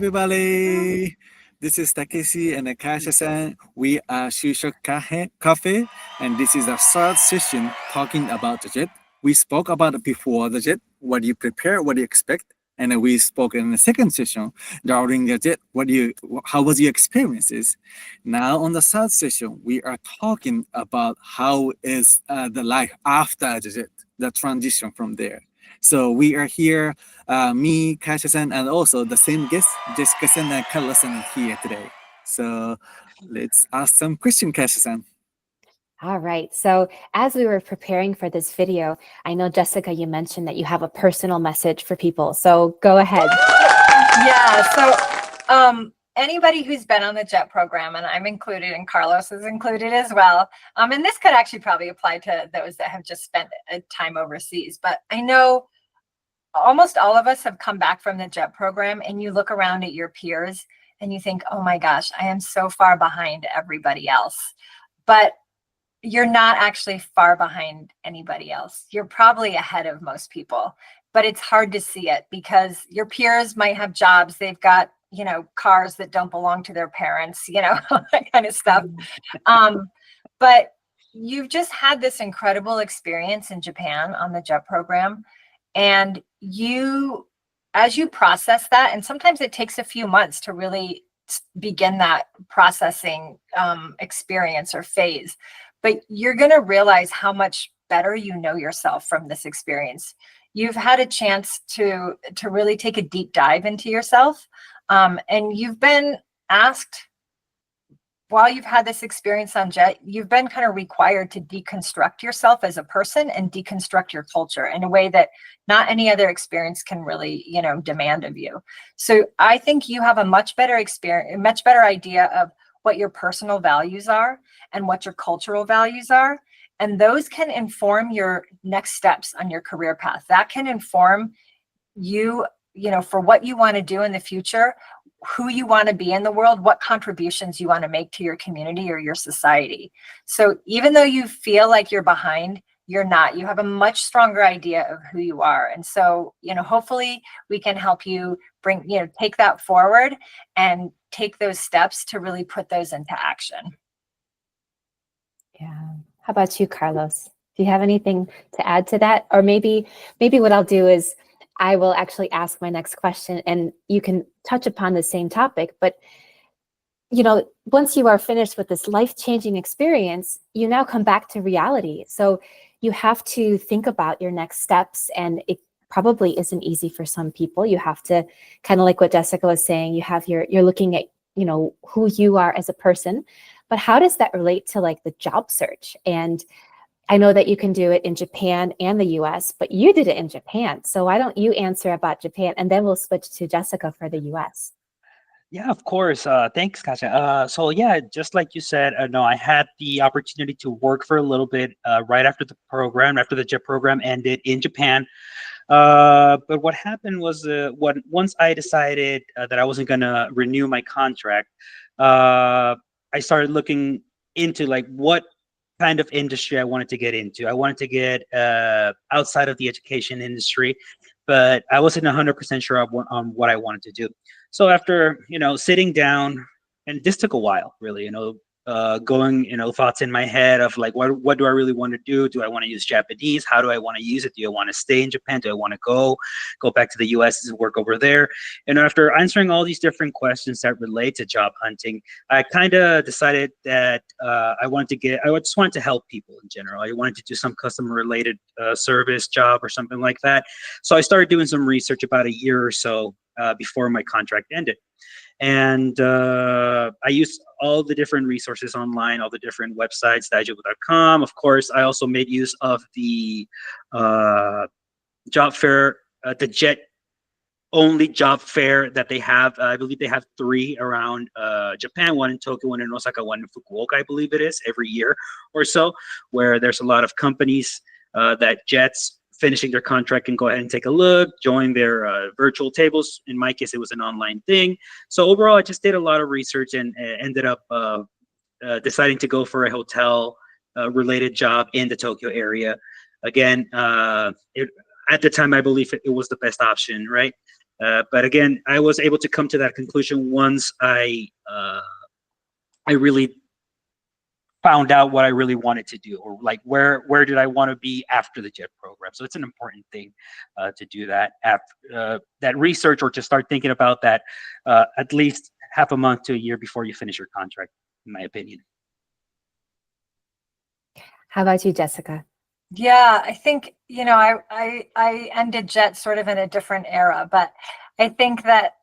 everybody. This is Takeshi and Kasia. We are Cafe, and this is our third session talking about the jet. We spoke about it before the jet, what you prepare, what you expect, and then we spoke in the second session during the jet. How was your experiences? Now on the third session, we are talking about how is the life after the jet, the transition from there. So we are here, me, Kasia-san, and also the same guest, Jessyca and Carlos are here today. So let's ask some question, Kasia-san. All right. So as we were preparing for this video, I know, Jessyca, you mentioned that you have a personal message for people. So go ahead. Yeah. So anybody who's been on the JET program, and I'm included and Carlos is included as well. And this could actually probably apply to those that have just spent time overseas. But I know almost all of us have come back from the JET program, and you look around at your peers and you think, oh my gosh, I am so far behind everybody else. But you're not actually far behind anybody else. You're probably ahead of most people, but it's hard to see it because your peers might have jobs. They've got, cars that don't belong to their parents, that kind of stuff. But you've just had this incredible experience in Japan on the JET program. And as you process that, and sometimes it takes a few months to really begin that processing experience or phase, but you're going to realize how much better you know yourself from this experience. You've had a chance to really take a deep dive into yourself. And you've been asked, while you've had this experience on JET, you've been kind of required to deconstruct yourself as a person and deconstruct your culture in a way that not any other experience can really, demand of you. So I think you have a much better experience, a much better idea of what your personal values are and what your cultural values are. And those can inform your next steps on your career path. That can inform you, for what you want to do in the future, who you want to be in the world, what contributions you want to make to your community or your society. So even though you feel like you're behind, you're not. You have a much stronger idea of who you are. And so, hopefully we can help you take that forward and take those steps to really put those into action. Yeah. How about you, Carlos? Do you have anything to add to that? Or maybe what I'll do is I will actually ask my next question and you can touch upon the same topic. But, once you are finished with this life-changing experience, you now come back to reality. So you have to think about your next steps, and it probably isn't easy for some people. You have to, kind of like what Jessyca was saying, you're looking at, who you are as a person, but how does that relate to like the job search? And I know that you can do it in Japan and the US, but you did it in Japan. So why don't you answer about Japan, and then we'll switch to Jessyca for the US. Yeah, of course. Thanks, Kasia. So yeah, just like you said, no, I had the opportunity to work for a little bit right after the JET program ended in Japan. But what happened was once I decided that I wasn't going to renew my contract, I started looking into like what kind of industry I wanted to get into. I wanted to get outside of the education industry, but I wasn't 100% sure on what I wanted to do. So after, sitting down, and this took a while, really, going, thoughts in my head of like, what do I really want to do? Do I want to use Japanese? How do I want to use it? Do I want to stay in Japan? Do I want to go back to the US and work over there? And after answering all these different questions that relate to job hunting, I kind of decided that I just wanted to help people in general. I wanted to do some customer related service job or something like that. So I started doing some research about a year or so before my contract ended. And I used all the different resources online, all the different websites, daijobu.com. Of course, I also made use of the job fair, the JET only job fair that they have. I believe they have 3 around Japan, one in Tokyo, one in Osaka, one in Fukuoka, I believe it is, every year or so, where there's a lot of companies that JETs finishing their contract can go ahead and take a look, join their virtual tables. In my case, it was an online thing. So overall, I just did a lot of research and ended up deciding to go for a hotel related job in the Tokyo area. Again, at the time, I believe it was the best option, right? But again, I was able to come to that conclusion once I really found out what I really wanted to do, or like where did I want to be after the JET program. So it's an important thing to do that after that research, or to start thinking about that at least half a month to a year before you finish your contract, in my opinion. How about you, Jessyca? Yeah, I think, I ended JET sort of in a different era, but I think that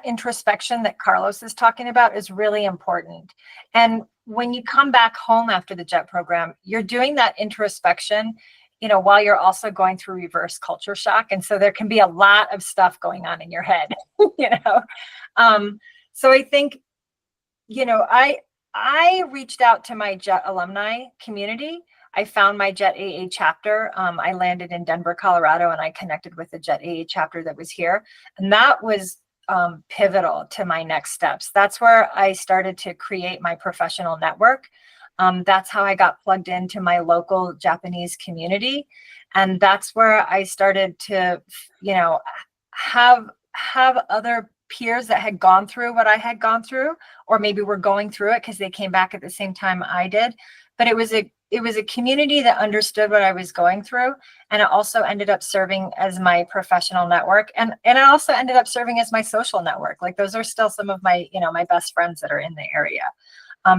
introspection that Carlos is talking about is really important. And when you come back home after the JET program, you're doing that introspection, while you're also going through reverse culture shock. And so there can be a lot of stuff going on in your head, So I think, I reached out to my JET alumni community. I found my JETAA chapter. I landed in Denver, Colorado, and I connected with the JETAA chapter that was here. And that was pivotal to my next steps. That's where I started to create my professional network. That's how I got plugged into my local Japanese community. And that's where I started to, have other peers that had gone through what I had gone through, or maybe were going through it because they came back at the same time I did. But it was a community that understood what I was going through. And it also ended up serving as my professional network. And it also ended up serving as my social network. Like, those are still some of my, my best friends that are in the area.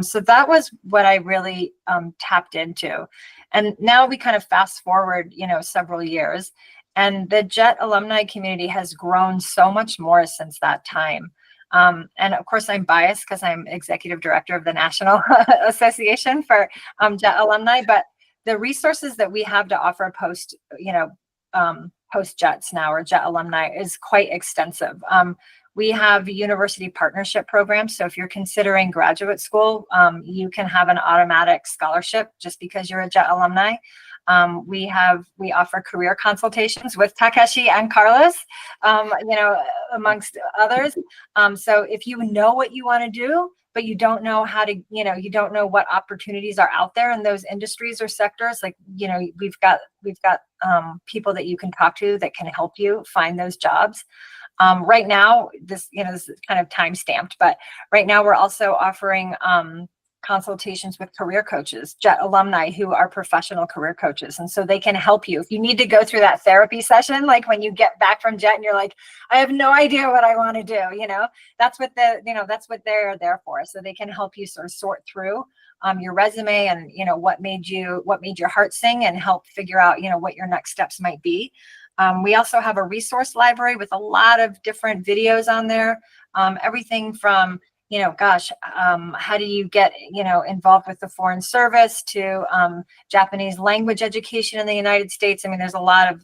So that was what I really tapped into. And now we kind of fast forward, several years, and the JET alumni community has grown so much more since that time. And of course, I'm biased because I'm executive director of the National Association for JET alumni, but the resources that we have to offer post JETs now, or JET alumni, is quite extensive. We have university partnership programs. So if you're considering graduate school, you can have an automatic scholarship just because you're a JET alumni. We offer career consultations with Takeshi and Carlos, amongst others. So if you know what you want to do, but you don't know how to, you don't know what opportunities are out there in those industries or sectors, like, we've got people that you can talk to that can help you find those jobs. Right now, this is kind of time stamped, but right now we're also offering consultations with career coaches, JET alumni who are professional career coaches. And so they can help you. If you need to go through that therapy session, like when you get back from JET and you're like, I have no idea what I want to do, that's what that's what they're there for. So they can help you sort of sort through your resume and, what made your heart sing, and help figure out, what your next steps might be. We also have a resource library with a lot of different videos on there. Everything from, how do you get, involved with the Foreign Service, to Japanese language education in the United States. I mean, there's a lot of,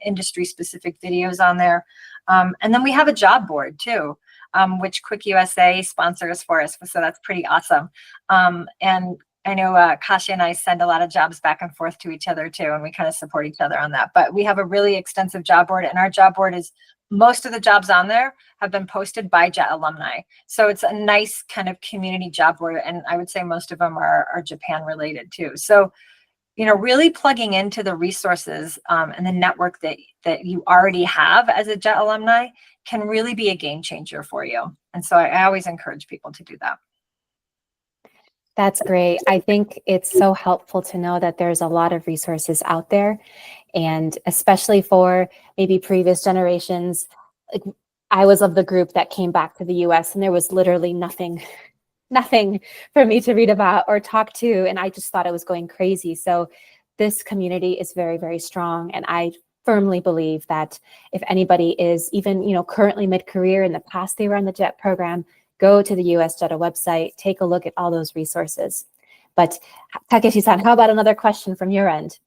industry specific videos on there. And then we have a job board too, which Quick USA sponsors for us. So that's pretty awesome. And I know Kasia and I send a lot of jobs back and forth to each other too, and we kind of support each other on that. But we have a really extensive job board, and our job board is, most of the jobs on there have been posted by JET alumni. So it's a nice kind of community job board, and I would say most of them are Japan related too. So, really plugging into the resources and the network that you already have as a JET alumni can really be a game changer for you. And so I always encourage people to do that. That's great. I think it's so helpful to know that there's a lot of resources out there, and especially for maybe previous generations. Like, I was of the group that came back to the US, and there was literally nothing for me to read about or talk to, and I just thought I was going crazy. So this community is very, very strong, and I firmly believe that if anybody is even, currently mid-career, in the past they were on the JET program, go to the US JETAA website, take a look at all those resources. But Takeshi-san, how about another question from your end?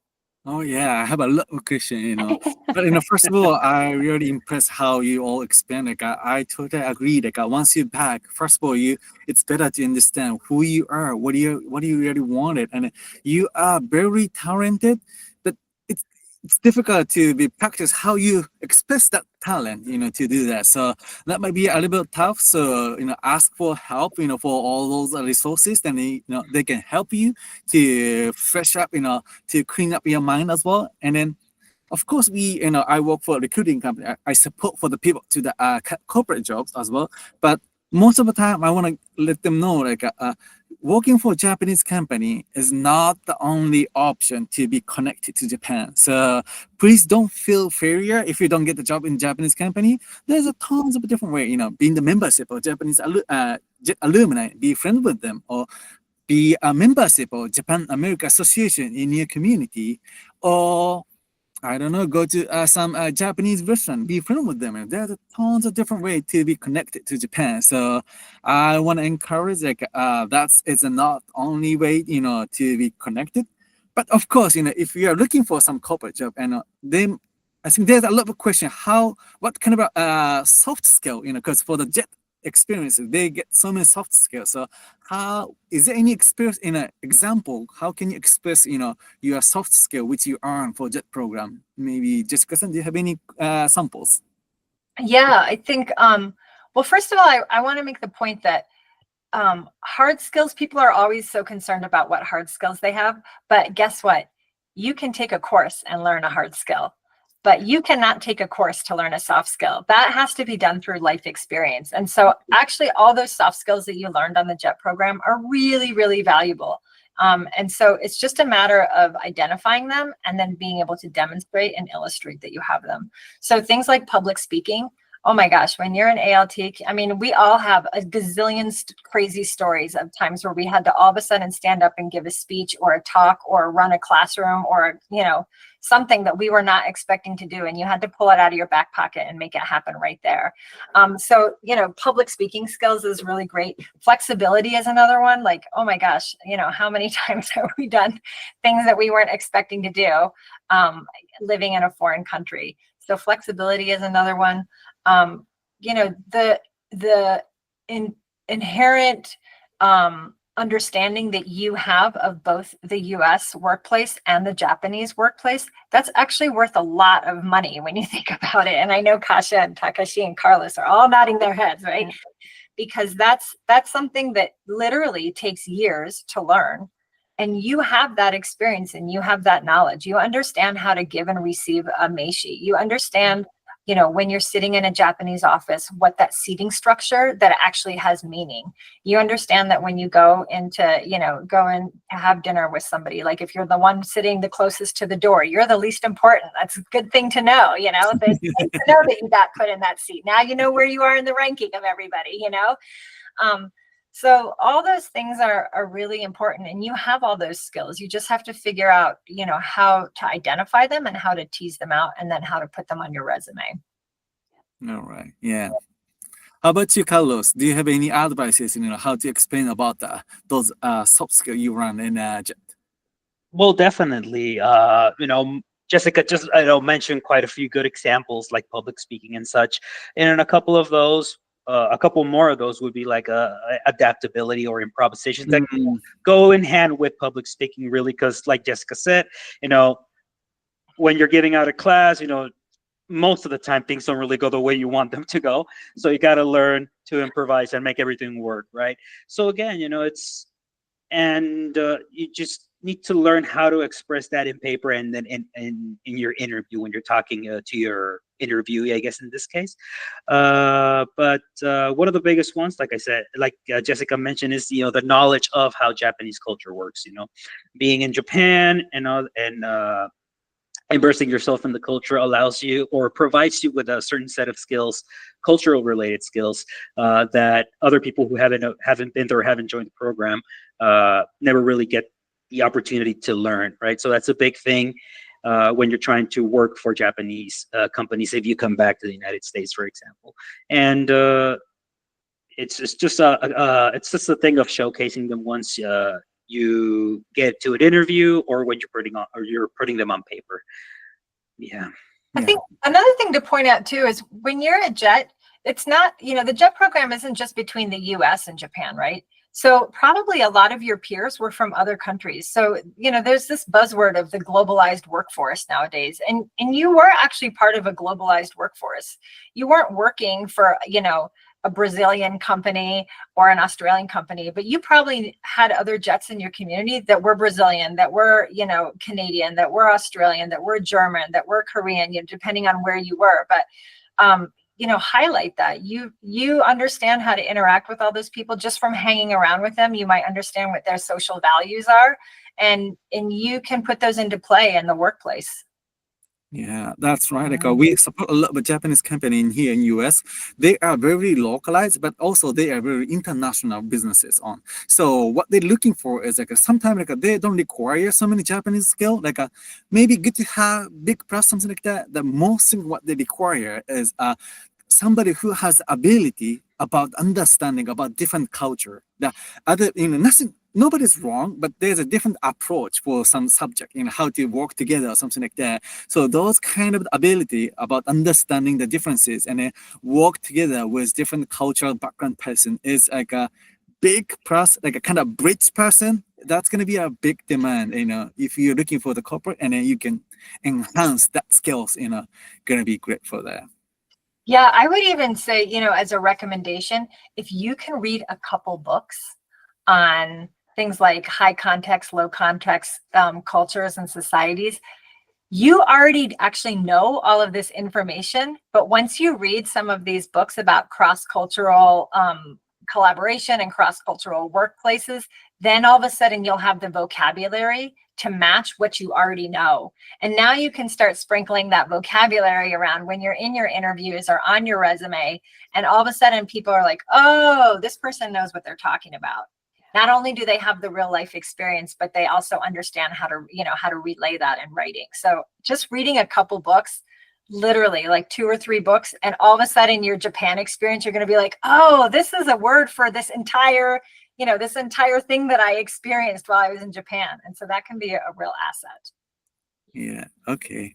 Oh yeah, I have a lot of question, But first of all, I really impressed how you all explain. Like, I totally agree. Like, once you're back, first of all, it's better to understand who you are, what do you really wanted, and you are very talented, but it's difficult to be practice how you express that talent, to do that. So that might be a little bit tough. So, ask for help, for all those resources, then, they can help you to fresh up, to clean up your mind as well. And then of course, I work for a recruiting company. I support for the people to the corporate jobs as well. But most of the time, I want to let them know like working for a Japanese company is not the only option to be connected to Japan. So please don't feel failure if you don't get the job in Japanese company. There's a tons of different way. Being the membership of Japanese alumni, be friends with them, or be a membership of Japan America Association in your community, or I don't know, go to some Japanese restaurant, be friends with them. And there's a tons of different ways to be connected to Japan. So I want to encourage like it's not only way to be connected, but of course if you are looking for some corporate job and then I think there's a lot of question what kind of soft skill because for the jet experiences they get so many soft skills. So how is there any experience in an example? How can you express your soft skill which you earn for jet program? Maybe Jessyca-san, do you have any samples? Yeah, I think well, first of all, I want to make the point that hard skills, people are always so concerned about what hard skills they have, but guess what? You can take a course and learn a hard skill, but you cannot take a course to learn a soft skill. That has to be done through life experience. And so actually all those soft skills that you learned on the JET program are really, really valuable. And so it's just a matter of identifying them and then being able to demonstrate and illustrate that you have them. So things like public speaking, oh my gosh, when you're in ALT, I mean, we all have a gazillion crazy stories of times where we had to all of a sudden stand up and give a speech or a talk or run a classroom or, something that we were not expecting to do. And you had to pull it out of your back pocket and make it happen right there. So, public speaking skills is really great. Flexibility is another one. Like, oh my gosh, how many times have we done things that we weren't expecting to do living in a foreign country? So flexibility is another one. The inherent understanding that you have of both the US workplace and the Japanese workplace, that's actually worth a lot of money when you think about it. And I know Kasia and Takeshi and Carlos are all nodding their heads, right? Because that's something that literally takes years to learn. And you have that experience and you have that knowledge. You understand how to give and receive a meishi. You understand when you're sitting in a Japanese office, what that seating structure that actually has meaning. You understand that when you go into, go in to have dinner with somebody, like if you're the one sitting the closest to the door, you're the least important. That's a good thing to know, to know that you got put in that seat. Now you know where you are in the ranking of everybody, So all those things are really important, and you have all those skills. You just have to figure out, how to identify them and how to tease them out and then how to put them on your resume. All right. Yeah. How about you, Carlos? Do you have any advices, how to explain about those soft skills you run in JET? Well, definitely. Jessyca just mentioned quite a few good examples like public speaking and such. And a couple of those, a couple more of those would be like adaptability or improvisation that go in hand with public speaking, really, because like Jessyca said, when you're giving out a class, most of the time things don't really go the way you want them to go. So you got to learn to improvise and make everything work, right? So again, you just need to learn how to express that in paper and then in your interview when you're talking to your interviewee, I guess in this case. But one of the biggest ones, like I said, like Jessyca mentioned, is the knowledge of how Japanese culture works. Being in Japan and immersing yourself in the culture allows you or provides you with a certain set of skills, cultural related skills, that other people who haven't been there or haven't joined the program never really get the opportunity to learn, right? So that's a big thing when you're trying to work for Japanese companies if you come back to the United States, for example. And it's just a thing of showcasing them once you get to an interview or when you're putting them on paper. Yeah. I think another thing to point out too is when you're at JET, it's not, the JET program isn't just between the US and Japan, right? So probably a lot of your peers were from other countries. So, there's this buzzword of the globalized workforce nowadays. And you were actually part of a globalized workforce. You weren't working for, a Brazilian company or an Australian company, but you probably had other jets in your community that were Brazilian, that were, you know, Canadian, that were Australian, that were German, that were Korean, you know, depending on where you were. But you know, highlight that you understand how to interact with all those people just from hanging around with them. You might understand what their social values are, and you can put those into play in the workplace. Yeah, that's right. Like we support a lot of Japanese company in here in US. They are very localized, but also they are very international businesses on. So what they're looking for is like sometimes like they don't require so many Japanese skill. Like maybe good to have big plus something like that. The most thing what they require is somebody who has ability about understanding about different culture. The other, you know, nothing. Nobody's wrong, but there's a different approach for some subject, you know, how to work together or something like that. So those kind of ability about understanding the differences and then work together with different cultural background person is like a big plus, like a kind of bridge person. That's going to be a big demand, you know, if you're looking for the corporate, and then you can enhance that skills, you know, going to be great for that. Yeah, I would even say, you know, as a recommendation, if you can read a couple books on things like high context, low context cultures and societies, you already actually know all of this information. But once you read some of these books about cross-cultural collaboration and cross-cultural workplaces, then all of a sudden you'll have the vocabulary to match what you already know. And now you can start sprinkling that vocabulary around when you're in your interviews or on your resume. And all of a sudden people are like, oh, this person knows what they're talking about. Not only do they have the real life experience, but they also understand how to, you know, how to relay that in writing. So just reading a couple books, literally like 2 or 3 books, and all of a sudden your Japan experience, you're going to be like, oh, this is a word for this entire, you know, this entire thing that I experienced while I was in Japan. And so that can be a real asset. Yeah. Okay.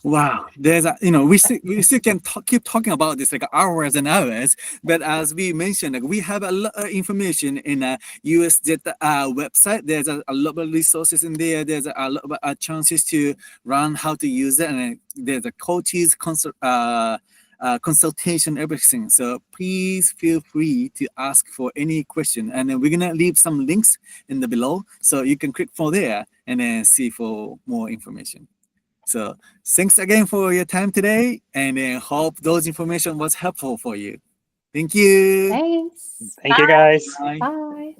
Wow. There's a, you know, we still can keep talking about this like hours and hours, but as we mentioned, like we have a lot of information in a US JETAA website. There's a lot of resources in there. There's a lot of chances to learn how to use it, and there's a coaches consultation, everything. So please feel free to ask for any question, and then we're gonna leave some links in the below, so you can click for there and then see for more information. So thanks again for your time today, and hope those information was helpful for you. Thank you. Thanks. Thank you, guys. Bye. Bye.